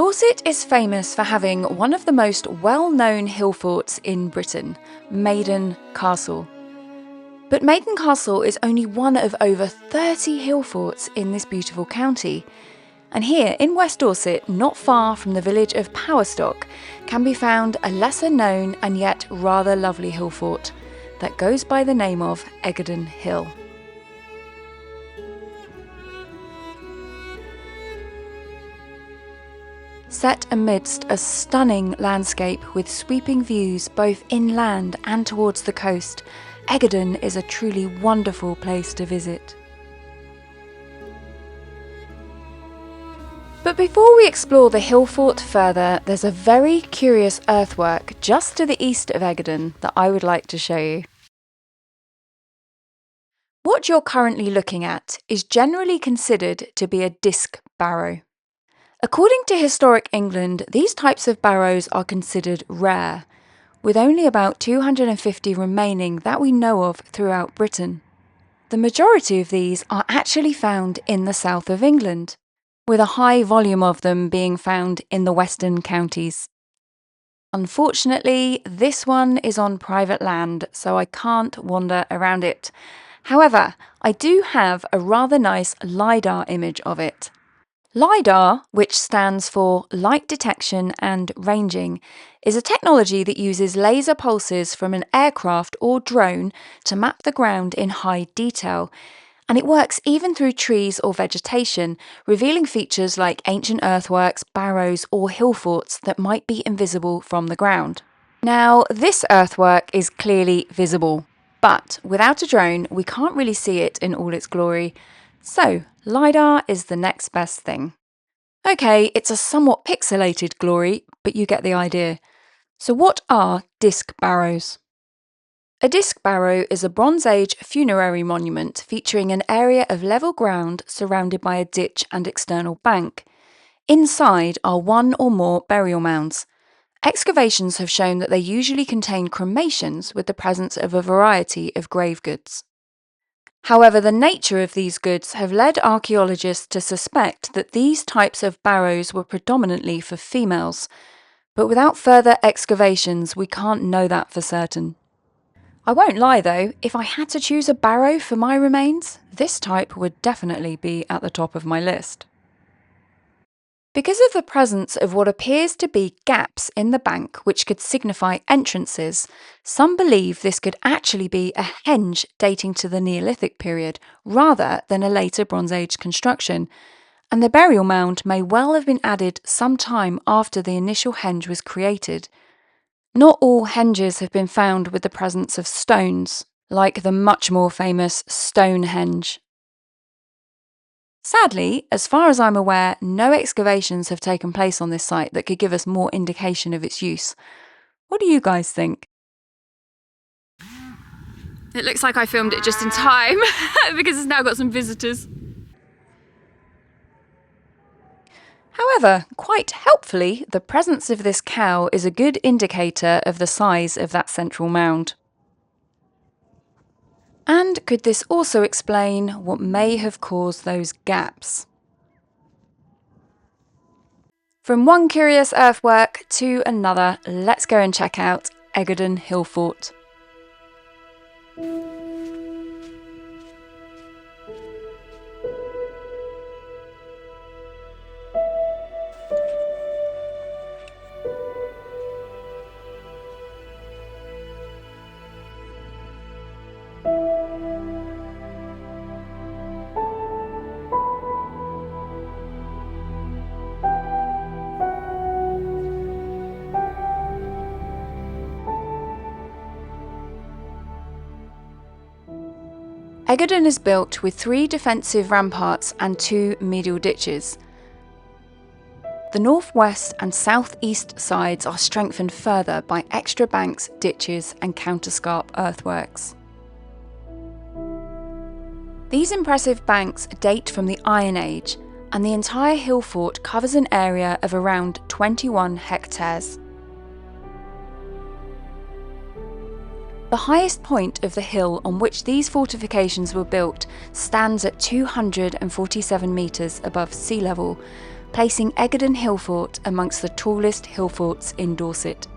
Dorset is famous for having one of the most well-known hill forts in Britain, Maiden Castle. But Maiden Castle is only one of over 30 hill forts in this beautiful county. And here in West Dorset, not far from the village of Powerstock, can be found a lesser known and yet rather lovely hill fort that goes by the name of Eggardon Hill. Set amidst a stunning landscape with sweeping views both inland and towards the coast, Eggardon is a truly wonderful place to visit. But before we explore the hill fort further, there's a very curious earthwork just to the east of Eggardon that I would like to show you. What you're currently looking at is generally considered to be a disc barrow. According to Historic England, these types of barrows are considered rare, with only about 250 remaining that we know of throughout Britain. The majority of these are actually found in the south of England, with a high volume of them being found in the western counties. Unfortunately, this one is on private land, so I can't wander around it. However, I do have a rather nice LiDAR image of it. LiDAR, which stands for Light Detection and Ranging, is a technology that uses laser pulses from an aircraft or drone to map the ground in high detail, and it works even through trees or vegetation, revealing features like ancient earthworks, barrows or hill forts that might be invisible from the ground. Now, this earthwork is clearly visible, but without a drone we can't really see it in all its glory. So, LiDAR is the next best thing. Okay, it's a somewhat pixelated glory, but you get the idea. So what are disc barrows? A disc barrow is a Bronze Age funerary monument featuring an area of level ground surrounded by a ditch and external bank. Inside are one or more burial mounds. Excavations have shown that they usually contain cremations with the presence of a variety of grave goods. However, the nature of these goods have led archaeologists to suspect that these types of barrows were predominantly for females, but without further excavations we can't know that for certain. I won't lie though, if I had to choose a barrow for my remains, this type would definitely be at the top of my list. Because of the presence of what appears to be gaps in the bank which could signify entrances, some believe this could actually be a henge dating to the Neolithic period rather than a later Bronze Age construction, and the burial mound may well have been added some time after the initial henge was created. Not all henges have been found with the presence of stones, like the much more famous Stonehenge. Sadly, as far as I'm aware, no excavations have taken place on this site that could give us more indication of its use. What do you guys think? It looks like I filmed it just in time because it's now got some visitors. However, quite helpfully, the presence of this cow is a good indicator of the size of that central mound. And could this also explain what may have caused those gaps? From one curious earthwork to another, let's go and check out Eggardon Hill Fort. Eggardon is built with 3 defensive ramparts and 2 medial ditches. The northwest and southeast sides are strengthened further by extra banks, ditches and counterscarp earthworks. These impressive banks date from the Iron Age, and the entire hill fort covers an area of around 21 hectares. The highest point of the hill on which these fortifications were built stands at 247 metres above sea level, placing Eggardon Hillfort amongst the tallest hillforts in Dorset.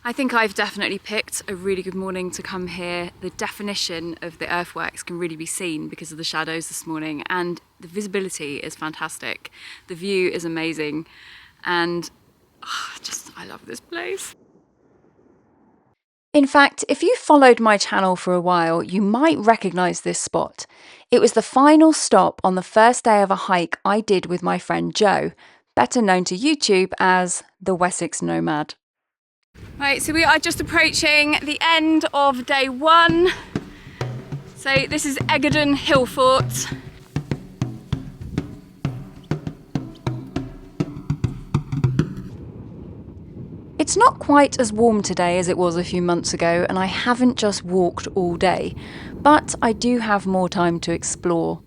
I think I've definitely picked a really good morning to come here. The definition of the earthworks can really be seen because of the shadows this morning, and the visibility is fantastic. The view is amazing, and I love this place. In fact, if you followed my channel for a while, you might recognise this spot. It was the final stop on the first day of a hike I did with my friend Joe, better known to YouTube as the Wessex Nomad. Right, so we are just approaching the end of day one. So this is Eggardon Hillfort. It's not quite as warm today as it was a few months ago, and I haven't just walked all day, but I do have more time to explore.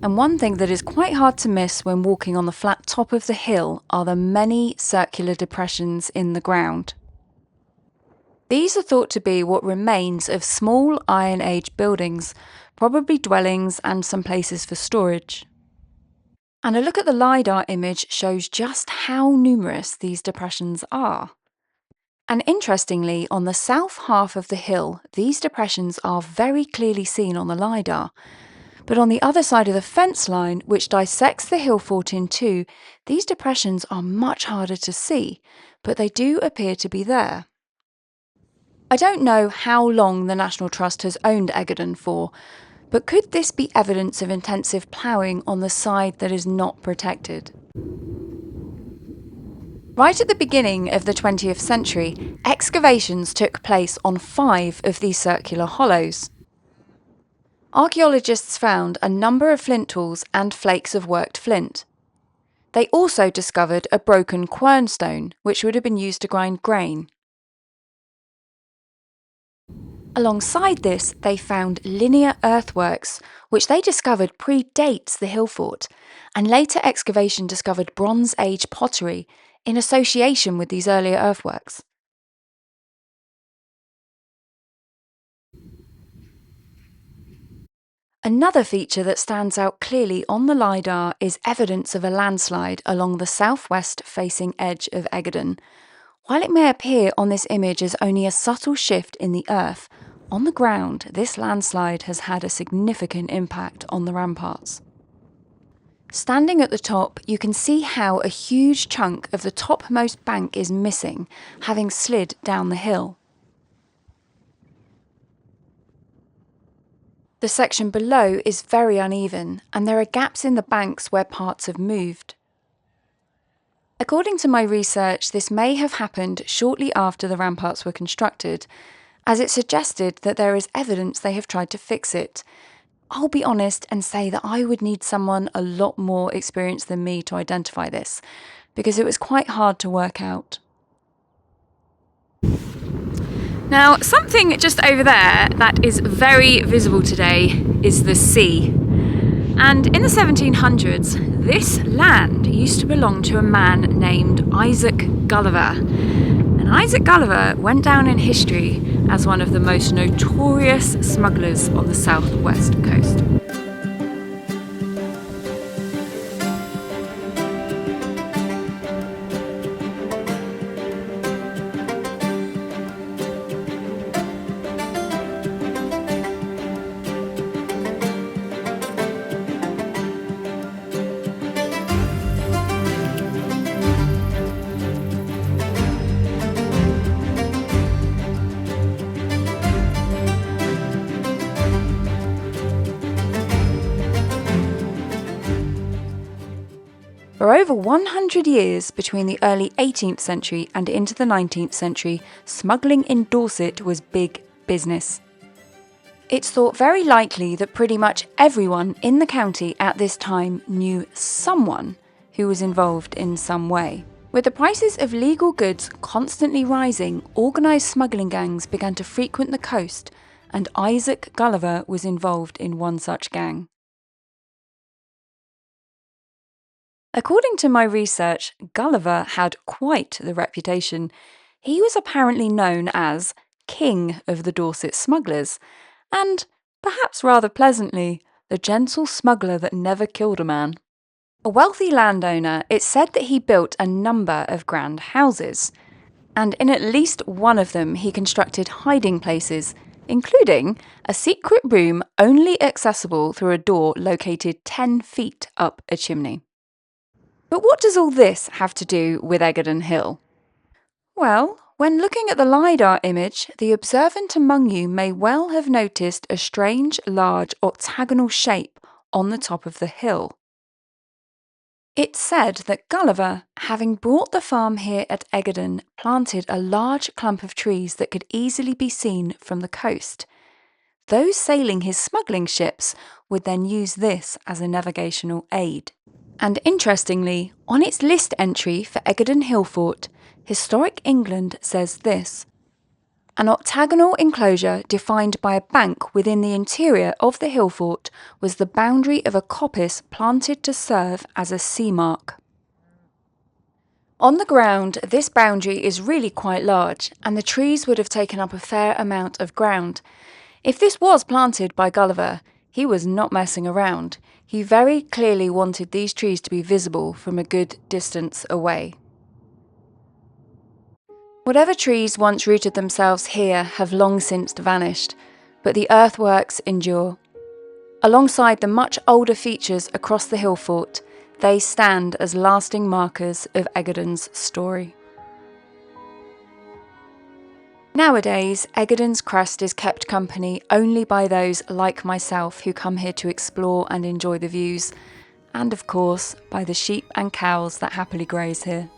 And one thing that is quite hard to miss when walking on the flat top of the hill are the many circular depressions in the ground. These are thought to be what remains of small Iron Age buildings, probably dwellings and some places for storage. And a look at the LiDAR image shows just how numerous these depressions are. And interestingly, on the south half of the hill, these depressions are very clearly seen on the LiDAR. But on the other side of the fence line, which dissects the hillfort in two, these depressions are much harder to see, but they do appear to be there. I don't know how long the National Trust has owned Eggardon for, but could this be evidence of intensive ploughing on the side that is not protected? Right at the beginning of the 20th century, excavations took place on 5 of these circular hollows. Archaeologists found a number of flint tools and flakes of worked flint. They also discovered a broken quernstone, which would have been used to grind grain. Alongside this, they found linear earthworks, which they discovered predates the hillfort, and later excavation discovered Bronze Age pottery in association with these earlier earthworks. Another feature that stands out clearly on the LiDAR is evidence of a landslide along the southwest-facing edge of Eggardon. While it may appear on this image as only a subtle shift in the earth, on the ground, this landslide has had a significant impact on the ramparts. Standing at the top, you can see how a huge chunk of the topmost bank is missing, having slid down the hill. The section below is very uneven, and there are gaps in the banks where parts have moved. According to my research, this may have happened shortly after the ramparts were constructed, as it suggested that there is evidence they have tried to fix it. I'll be honest and say that I would need someone a lot more experienced than me to identify this, because it was quite hard to work out. Now, something just over there that is very visible today is the sea. And in the 1700s, this land used to belong to a man named Isaac Gulliver. And Isaac Gulliver went down in history as one of the most notorious smugglers on the southwest coast. For over 100 years, between the early 18th century and into the 19th century, smuggling in Dorset was big business. It's thought very likely that pretty much everyone in the county at this time knew someone who was involved in some way. With the prices of legal goods constantly rising, organised smuggling gangs began to frequent the coast, and Isaac Gulliver was involved in one such gang. According to my research, Gulliver had quite the reputation. He was apparently known as King of the Dorset Smugglers, and, perhaps rather pleasantly, the gentle smuggler that never killed a man. A wealthy landowner, it's said that he built a number of grand houses, and in at least one of them he constructed hiding places, including a secret room only accessible through a door located 10 feet up a chimney. But what does all this have to do with Eggardon Hill? Well, when looking at the LiDAR image, the observant among you may well have noticed a strange, large, octagonal shape on the top of the hill. It's said that Gulliver, having bought the farm here at Eggardon, planted a large clump of trees that could easily be seen from the coast. Those sailing his smuggling ships would then use this as a navigational aid. And interestingly, on its list entry for Eggardon Hillfort, Historic England says this: an octagonal enclosure defined by a bank within the interior of the Hillfort was the boundary of a coppice planted to serve as a sea mark. On the ground, this boundary is really quite large, and the trees would have taken up a fair amount of ground. If this was planted by Gulliver, he was not messing around. He very clearly wanted these trees to be visible from a good distance away. Whatever trees once rooted themselves here have long since vanished, but the earthworks endure. Alongside the much older features across the Hillfort, they stand as lasting markers of Eggardon's story. Nowadays, Eggardon's crest is kept company only by those like myself who come here to explore and enjoy the views, and of course by the sheep and cows that happily graze here.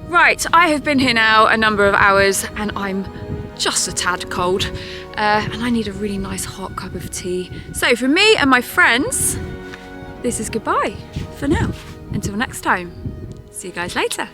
Right, I have been here now a number of hours and I'm just a tad cold and I need a really nice hot cup of tea. So from me and my friends, this is goodbye for now. Until next time, see you guys later.